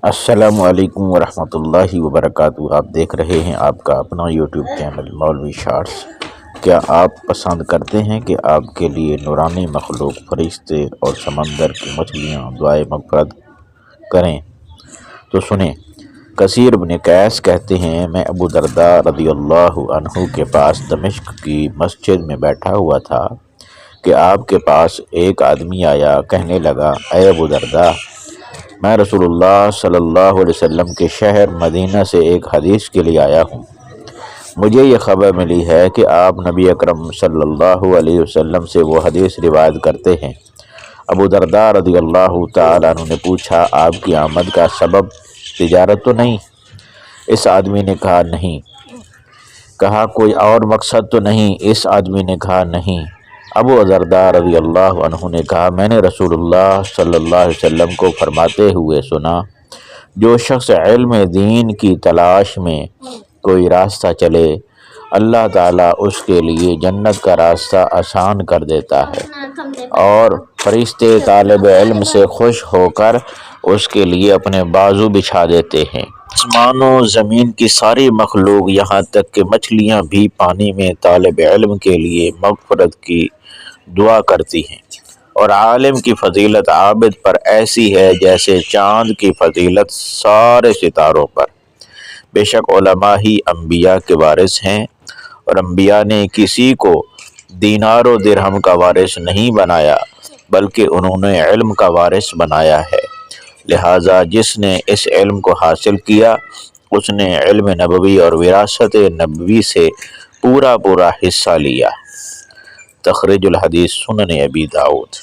السلام علیکم ورحمۃ اللہ وبرکاتہ۔ آپ دیکھ رہے ہیں آپ کا اپنا یوٹیوب چینل مولوی شارٹس۔ کیا آپ پسند کرتے ہیں کہ آپ کے لیے نورانی مخلوق فرشتے اور سمندر کی مچھلیاں دعائے مغفرت کریں؟ تو سنیں۔ کثیر بن قیس کہتے ہیں، میں ابو درداء رضی اللہ عنہ کے پاس دمشق کی مسجد میں بیٹھا ہوا تھا کہ آپ کے پاس ایک آدمی آیا، کہنے لگا، اے ابو درداء، میں رسول اللہ صلی اللہ علیہ وسلم کے شہر مدینہ سے ایک حدیث کے لیے آیا ہوں۔ مجھے یہ خبر ملی ہے کہ آپ نبی اکرم صلی اللہ علیہ وسلم سے وہ حدیث روایت کرتے ہیں۔ ابو درداء رضی اللہ تعالیٰ عنہ نے پوچھا، آپ کی آمد کا سبب تجارت تو نہیں؟ اس آدمی نے کہا نہیں۔ کہا کوئی اور مقصد تو نہیں؟ اس آدمی نے کہا نہیں۔ ابو درداء رضی اللہ عنہ نے کہا، میں نے رسول اللہ صلی اللہ علیہ وسلم کو فرماتے ہوئے سنا، جو شخص علم دین کی تلاش میں کوئی راستہ چلے، اللہ تعالیٰ اس کے لیے جنت کا راستہ آسان کر دیتا ہے، اور فرشتے طالب علم سے خوش ہو کر اس کے لیے اپنے بازو بچھا دیتے ہیں۔ آسمان و زمین کی ساری مخلوق، یہاں تک کہ مچھلیاں بھی پانی میں طالب علم کے لیے مغفرت کی دعا کرتی ہیں، اور عالم کی فضیلت عابد پر ایسی ہے جیسے چاند کی فضیلت سارے ستاروں پر۔ بے شک علماء ہی انبیاء کے وارث ہیں، اور انبیاء نے کسی کو دینار و درہم کا وارث نہیں بنایا، بلکہ انہوں نے علم کا وارث بنایا ہے۔ لہٰذا جس نے اس علم کو حاصل کیا، اس نے علم نبوی اور وراثت نبوی سے پورا حصہ لیا۔ تخریج الحدیث سنن ابی داؤد۔